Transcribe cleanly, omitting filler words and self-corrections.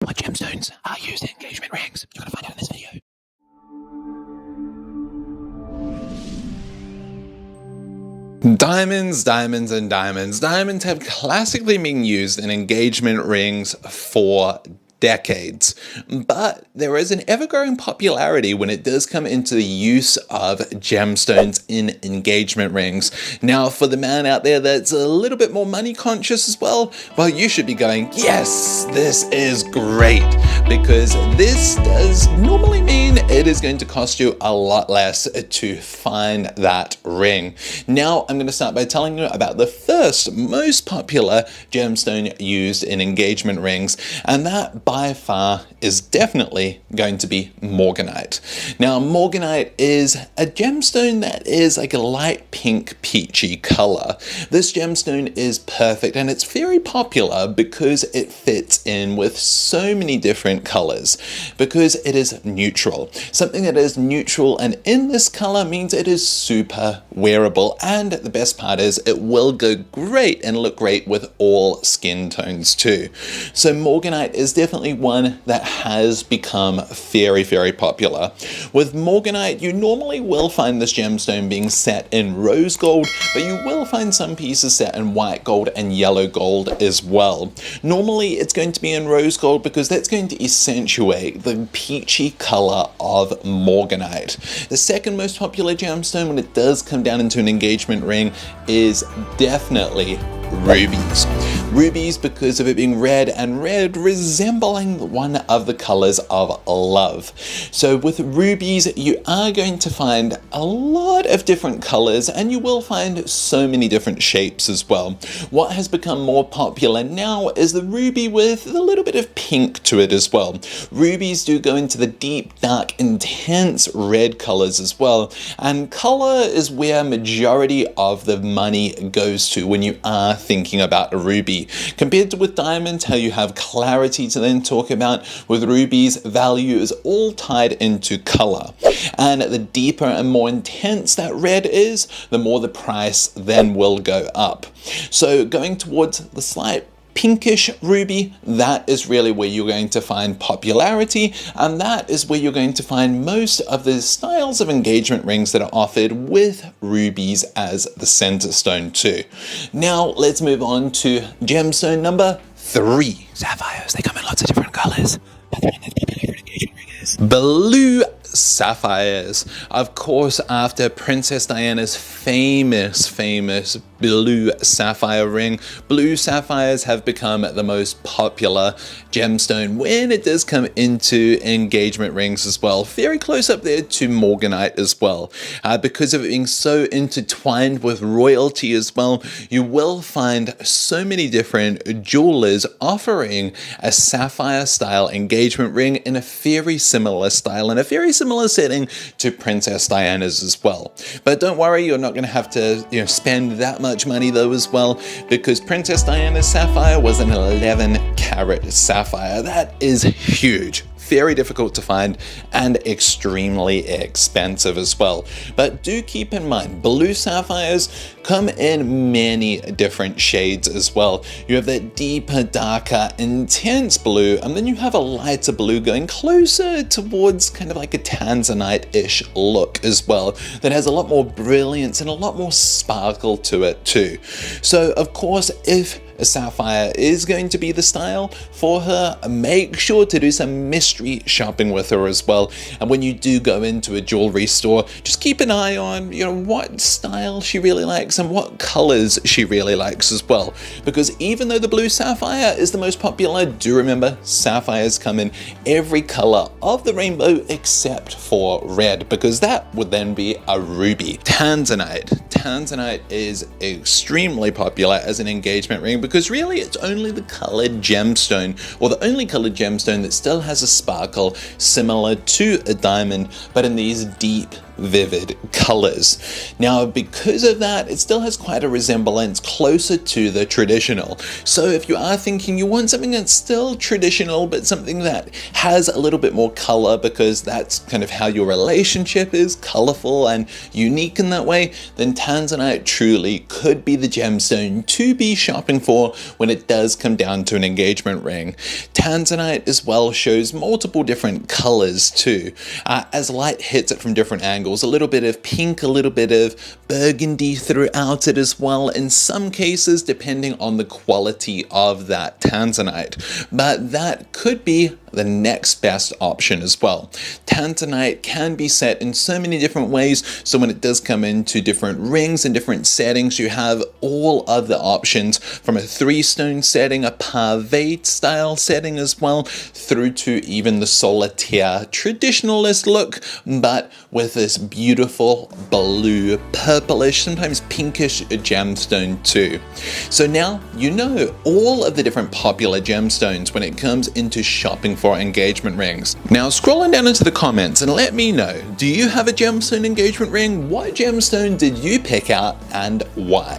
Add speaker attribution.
Speaker 1: What gemstones are used in engagement rings? You're going to find out in this video. Diamonds, diamonds, and diamonds. Diamonds have classically been used in engagement rings for decades, but there is an ever-growing popularity when it does come into the use of gemstones in engagement rings. Now, for the man out there that's a little bit more money conscious as well, you should be going, yes, this is great, because this does normally mean it is going to cost you a lot less to find that ring. Now, I'm going to start by telling you about the first most popular gemstone used in engagement rings, and that by far is definitely going to be morganite. Now, morganite is a gemstone that is like a light pink peachy color. This gemstone is perfect, and it's very popular because it fits in with so many different colors, because it is neutral. Something that is neutral and in this color means it is super wearable, and the best part is it will go great and look great with all skin tones too. So morganite is definitely one that has become very, very popular. With morganite, you normally will find this gemstone being set in rose gold, but you will find some pieces set in white gold and yellow gold as well. Normally, it's going to be in rose gold because that's going to accentuate the peachy color of morganite. The second most popular gemstone when it does come down into an engagement ring is definitely rubies. Rubies because of it being red, and red resembling one of the colors of love. So with rubies, you are going to find a lot of different colors, and you will find so many different shapes as well. What has become more popular now is the ruby with a little bit of pink to it as well. Rubies do go into the deep, dark, intense red colors as well, and color is where majority of the money goes to when you are thinking about a ruby. Compared to with diamonds, how you have clarity to then talk about, with rubies, value is all tied into color. And the deeper and more intense that red is, the more the price then will go up. So going towards the slight pinkish ruby, that is really where you're going to find popularity, and that is where you're going to find most of the styles of engagement rings that are offered with rubies as the center stone too. Now let's move on to gemstone number 3. Sapphires. They come in lots of different colors, but the one that's popular for an engagement ring is blue sapphires. Of course, after Princess Diana's famous blue sapphire ring, blue sapphires have become the most popular gemstone when it does come into engagement rings as well. Very close up there to morganite as well. Because of it being so intertwined with royalty as well, you will find so many different jewelers offering a sapphire style engagement ring in a very similar style and a very similar setting to Princess Diana's as well. But don't worry, you're not going to have to spend that much money though as well, because Princess Diana's sapphire was an 11 carat sapphire. That is huge. Very difficult to find and extremely expensive as well. But do keep in mind, blue sapphires come in many different shades as well. You have that deeper, darker, intense blue, and then you have a lighter blue going closer towards kind of like a tanzanite-ish look as well, that has a lot more brilliance and a lot more sparkle to it too. So of course, if a sapphire is going to be the style for her, make sure to do some mystery shopping with her as well. And when you do go into a jewelry store, just keep an eye on what style she really likes and what colors she really likes as well. Because even though the blue sapphire is the most popular, do remember sapphires come in every color of the rainbow except for red, because that would then be a ruby. Tanzanite. Tanzanite is extremely popular as an engagement ring because really it's only the colored gemstone, or the only colored gemstone that still has a sparkle similar to a diamond, but in these deep vivid colors. Now, because of that, it still has quite a resemblance closer to the traditional. So if you are thinking you want something that's still traditional, but something that has a little bit more color, because that's kind of how your relationship is, colorful and unique in that way, then tanzanite truly could be the gemstone to be shopping for when it does come down to an engagement ring. Tanzanite as well shows multiple different colors too, as light hits it from different angles. A little bit of pink, a little bit of burgundy throughout it as well, in some cases depending on the quality of that tanzanite. But that could be the next best option as well. Tanzanite can be set in so many different ways, so when it does come into different rings and different settings, you have all of the options, from a 3-stone setting, a paved style setting as well, through to even the solitaire traditionalist look, but with this beautiful blue, purplish, sometimes pinkish gemstone too. So now you know all of the different popular gemstones when it comes into shopping for engagement rings. Now scrolling down into the comments and let me know, do you have a gemstone engagement ring? What gemstone did you pick out and why?